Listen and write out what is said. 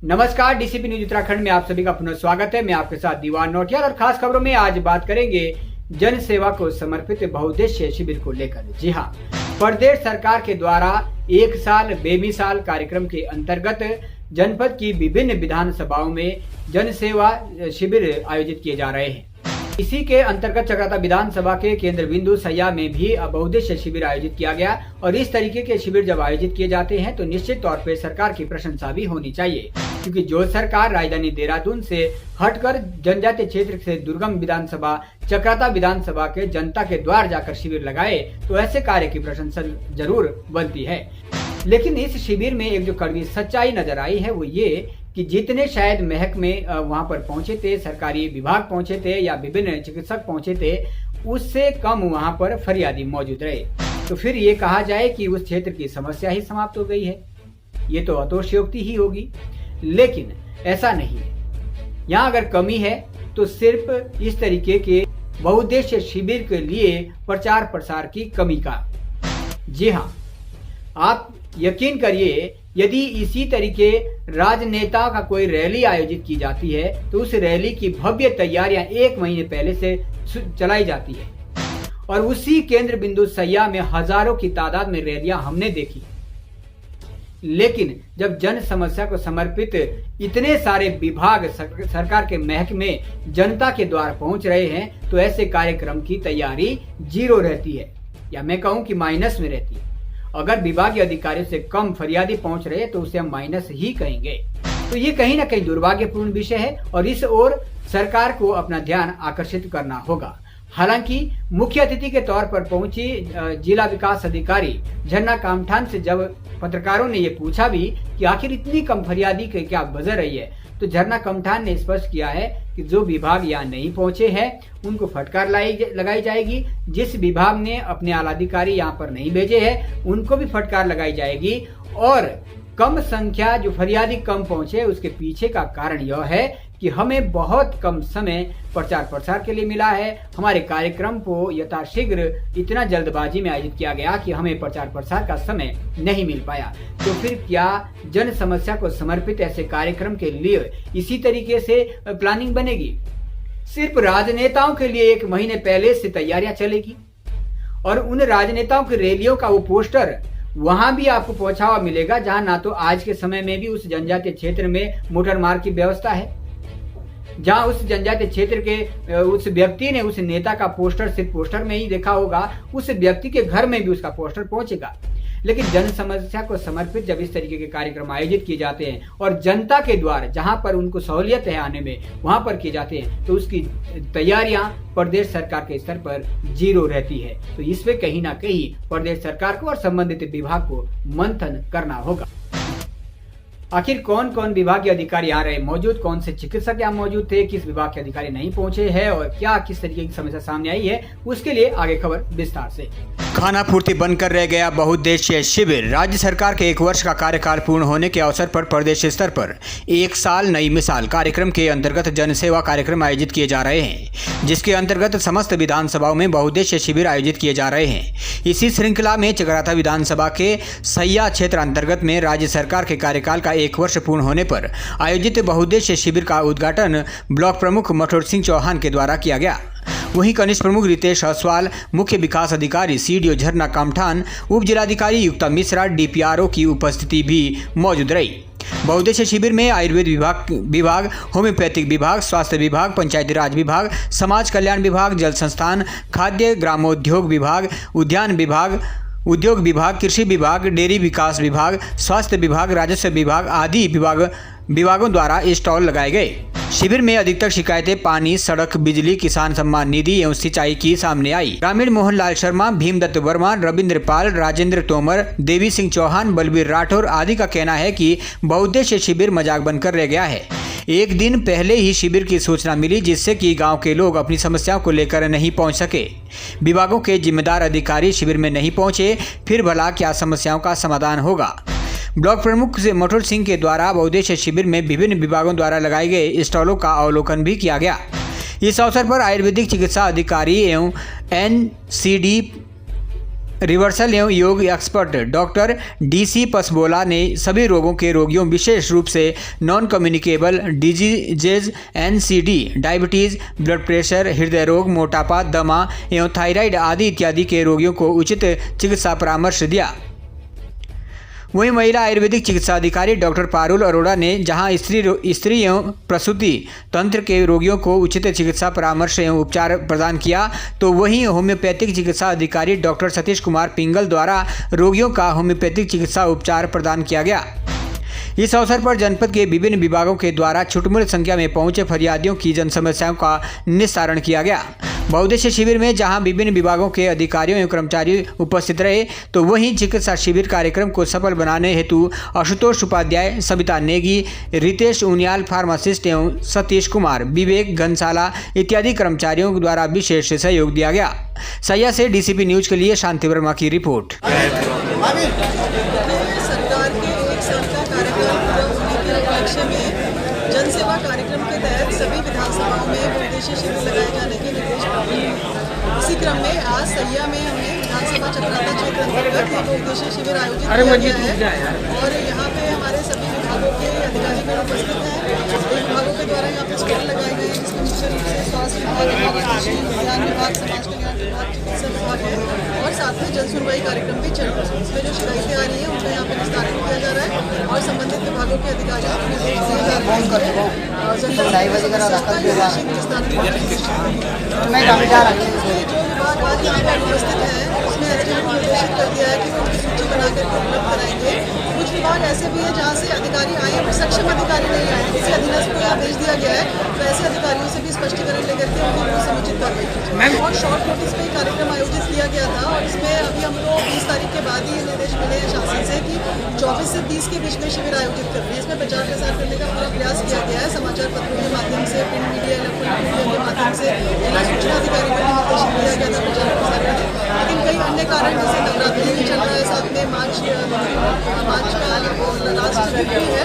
नमस्कार, DCP news Uttarakhand में आप सभी का पुनः स्वागत है। मैं आपके साथ दीवान नौटियाल और खास खबरों में आज बात करेंगे जन सेवा को समर्पित बहुउद्देशीय शिविर को लेकर। जी हां, प्रदेश सरकार के द्वारा एक साल बेमिसाल कार्यक्रम के अंतर्गत जनपद की विभिन्न विधानसभाओं में जन सेवा शिविर आयोजित किए जा रहे हैं। इसी के अंतर्गत चक्राता विधानसभा के केंद्र बिंदु सैया में भी बहुउद्देशीय शिविर आयोजित किया गया और इस तरीके के शिविर जब आयोजित किए जाते हैं तो निश्चित तौर पर सरकार की प्रशंसा भी होनी चाहिए, क्योंकि जो सरकार राजधानी देहरादून से हटकर जनजातीय क्षेत्र से दुर्गम विधानसभा चक्राता विधानसभा के जनता के द्वार जाकर शिविर लगाए तो ऐसे कार्य की प्रशंसा जरूर बनती है। लेकिन इस शिविर में एक जो कड़वी सच्चाई नजर आई है वो ये कि जितने शायद महकमे वहां पर पहुंचे थे, सरकारी विभाग पहुंचे थे या विभिन्न चिकित्सक पहुंचे थे, उससे कम वहां पर फरियादी मौजूद रहे। तो फिर ये कहा जाए कि उस क्षेत्र की समस्या ही समाप्त हो गई है, ये तो अतोषयोक्ति ही होगी। लेकिन ऐसा नहीं है। यहाँ अगर कमी है तो सिर्फ इस तरीके के बहुउद्देशीय शिविर के लिए प्रचार प्रसार की कमी का। जी हाँ, आप यकीन करिए, यदि इसी तरीके राजनेता का कोई रैली आयोजित की जाती है तो उस रैली की भव्य तैयारियां एक महीने पहले से चलाई जाती है और उसी केंद्र बिंदु सैया में हजारों की तादाद में रैलियां हमने देखी। लेकिन जब जन समस्या को समर्पित इतने सारे विभाग सरकार के महकमे जनता के द्वार पहुंच रहे हैं तो ऐसे कार्यक्रम की तैयारी जीरो रहती है, या मैं कहूं कि माइनस में रहती है। अगर विभागीय अधिकारियों से कम फरियादी पहुंच रहे तो उसे हम माइनस ही कहेंगे। तो ये कहीं ना कहीं दुर्भाग्यपूर्ण विषय है और इस ओर सरकार को अपना ध्यान आकर्षित करना होगा। हालांकि मुख्य अतिथि के तौर पर पहुंची जिला विकास अधिकारी झरना कामठान से जब पत्रकारों ने ये पूछा भी कि आखिर इतनी कम फरियादी की क्या वजह रही है, तो झरना कामठान ने स्पष्ट किया है कि जो विभाग यहाँ नहीं पहुंचे हैं उनको फटकार लगाई जाएगी। जिस विभाग ने अपने आलाधिकारी यहाँ पर नहीं भेजे हैं उनको भी फटकार लगाई जाएगी। और कम संख्या जो फरियादी कम पहुंचे उसके पीछे का कारण यह है कि हमें बहुत कम समय प्रचार प्रसार के लिए मिला है। हमारे कार्यक्रम को यथाशीघ्र इतना जल्दबाजी में आयोजित किया गया कि हमें प्रचार प्रसार का समय नहीं मिल पाया। तो फिर क्या जन समस्या को समर्पित ऐसे कार्यक्रम के लिए इसी तरीके से प्लानिंग बनेगी? सिर्फ राजनेताओं के लिए एक महीने पहले से तैयारियां चलेगी और उन राजनेताओं की रैलियों का वो पोस्टर वहां भी आपको पहुंचा हुआ मिलेगा जहां ना तो आज के समय में भी उस जनजातीय क्षेत्र में मोटर मार्ग की व्यवस्था है, जहां उस जनजातीय क्षेत्र के उस व्यक्ति ने उस नेता का पोस्टर सिर्फ पोस्टर में ही देखा होगा, उस व्यक्ति के घर में भी उसका पोस्टर पहुंचेगा। लेकिन जन समस्या को समर्पित जब इस तरीके के कार्यक्रम आयोजित किए जाते हैं और जनता के द्वार जहां पर उनको सहूलियत है आने में वहां पर किए जाते हैं तो उसकी तैयारियां प्रदेश सरकार के स्तर पर जीरो रहती है। तो इसमें कहीं ना कहीं प्रदेश सरकार को और संबंधित विभाग को मंथन करना होगा। आखिर कौन कौन विभागीय अधिकारी आ रहे मौजूद, कौन से चिकित्सक यहाँ मौजूद थे, किस विभाग के अधिकारी नहीं पहुंचे हैं और क्या किस तरीके की समस्या सामने आई है, उसके लिए आगे खबर विस्तार से। खाना पूर्ति बनकर रह गया बहुउद्देशीय शिविर। राज्य सरकार के 1 वर्ष का कार्यकाल पूर्ण होने के अवसर पर प्रदेश स्तर पर एक साल नई मिसाल कार्यक्रम के अंतर्गत जन सेवा कार्यक्रम आयोजित किए जा रहे हैं, जिसके अंतर्गत समस्त विधानसभाओं में बहुउद्देशीय शिविर आयोजित किए जा रहे हैं। इसी श्रृंखला में चक्राता विधानसभा के सैया क्षेत्र अंतर्गत में राज्य सरकार के कार्यकाल का 1 वर्ष पूर्ण होने पर आयोजित बहुउद्देशीय शिविर का उद्घाटन ब्लॉक प्रमुख मठोर सिंह चौहान के द्वारा किया गया। वहीं कनिष्ठ प्रमुख रितेश असवाल, मुख्य विकास अधिकारी सीडीओ झरना कामठान, उप जिलाधिकारी युक्ता मिश्रा, डीपीआरओ की उपस्थिति भी मौजूद रही। बहुउद्देशीय शिविर में आयुर्वेद विभाग, होम्योपैथिक विभाग, स्वास्थ्य विभाग, पंचायती राज विभाग, समाज कल्याण विभाग, जल संस्थान, खाद्य ग्रामोद्योग विभाग, उद्यान विभाग, उद्योग विभाग, कृषि विभाग, डेयरी विकास विभाग, स्वास्थ्य विभाग, राजस्व विभाग आदि विभागों द्वारा स्टॉल लगाए गए। शिविर में अधिकतर शिकायतें पानी, सड़क, बिजली, किसान सम्मान निधि एवं सिंचाई की सामने आई। ग्रामीण मोहनलाल शर्मा, भीमदत्त वर्मा, रविंद्र पाल, राजेंद्र तोमर, देवी सिंह चौहान, बलबीर राठौर आदि का कहना है कि बहुउद्देशीय शिविर मजाक बनकर रह गया है। एक दिन पहले ही शिविर की सूचना मिली, जिससे कि गांव के लोग अपनी समस्याओं को लेकर नहीं पहुंच सके। विभागों के जिम्मेदार अधिकारी शिविर में नहीं पहुंचे, फिर भला क्या समस्याओं का समाधान होगा? ब्लॉक प्रमुख से मठोर सिंह के द्वारा बहुउद्देशीय शिविर में विभिन्न विभागों द्वारा लगाए गए स्टॉलों का अवलोकन भी किया गया। इस अवसर पर आयुर्वेदिक चिकित्सा अधिकारी एवं रिवर्सल एवं योग एक्सपर्ट डॉक्टर DC पसबोला ने सभी रोगों के रोगियों विशेष रूप से non communicable diseases NCD, diabetes, blood pressure, हृदय रोग, मोटापा, दमा एवं थायराइड आदि इत्यादि के रोगियों को उचित चिकित्सा परामर्श दिया। वहीं महिला आयुर्वेदिक चिकित्सा अधिकारी डॉक्टर पारुल अरोड़ा ने जहां स्त्री एवं प्रसूति तंत्र के रोगियों को उचित चिकित्सा परामर्श एवं उपचार प्रदान किया, तो वहीं होम्योपैथिक चिकित्सा अधिकारी डॉक्टर सतीश कुमार पिंगल द्वारा रोगियों का होम्योपैथिक चिकित्सा उपचार प्रदान किया गया। इस अवसर पर जनपद के विभिन्न विभागों के द्वारा छुटमुट संख्या में पहुंचे फरियादियों की जन समस्याओं का निस्तारण किया गया। बहुउद्देशीय शिविर में जहां विभिन्न विभागों के अधिकारियों एवं कर्मचारी उपस्थित रहे, तो वहीं चिकित्सा शिविर कार्यक्रम को सफल बनाने हेतु आशुतोष उपाध्याय, सविता नेगी, रितेश उनियाल फार्मासिस्ट एवं सतीश कुमार, विवेक घनसाला इत्यादि कर्मचारियों द्वारा विशेष सहयोग दिया गया। सैया से DCP न्यूज के लिए शांति वर्मा की रिपोर्ट। जनसेवा कार्यक्रम के तहत सभी विधानसभाओं में बहुउद्देशीय शिविर लगाए जाने के निर्देश प्राप्त हुए। इसी क्रम में आज सैया में हमने विधानसभा चक्राता क्षेत्र अंतर्गत एक बहुउद्देशीय शिविर आयोजित किया गया है और यहाँ पे हमारे सभी विभागों के अधिकारीगण उपस्थित हैं। विभागों के द्वारा यहाँ पे स्टॉल लगाए गए हैं, जिसमें मुख्य रूप से स्वास्थ्य विभाग, कृषि विज्ञान विभाग, समाज कल्याण विभाग, चिकित्सा विभाग है और साथ में जन सुनवाई कार्यक्रम भी चल रहा है। इसमें जो शिकायतें आ रही है उनका यहाँ पे निस्तारण किया जा रहा है और संबंधित विभागों के अधिकारियों को निर्देश दिए जा रहे हैं। जो विभाग आज यहाँ पर उपस्थित है उसमें SDM को निर्देशित कर दिया है कि वो उनकी सूची बनाकर उपलब्ध कराएंगे। कुछ विभाग ऐसे भी है जहाँ से अधिकारी आए और सक्षम अधिकारी नहीं आए, किसी अधीनस्थ को यहाँ भेज दिया गया है, तो ऐसे अधिकारियों से भी स्पष्टीकरण लेकर के उनकी भी समुचित कार्रवाई की जाए। और शॉर्ट नोटिस पे कार्यक्रम आयोजित किया गया था और इसमें अभी हमको 20 तारीख के बाद ही निर्देश मिले हैं शासन से कि 24 से 30 के बीच में शिविर आयोजित करते हैं। इसमें प्रचार प्रसार करने का पूरा प्रयास किया गया है, समाचार पत्रों के माध्यम से, प्रिंट मीडिया, इलेक्ट्रॉनिक मीडिया के माध्यम से जिला सूचना अधिकारी को निर्देशित किया गया था प्रचार प्रसार करने। लेकिन कई अन्य कारण जैसे नवरात्रि भी चल रहा है, साथ में मार्च का लास्ट वीक भी है,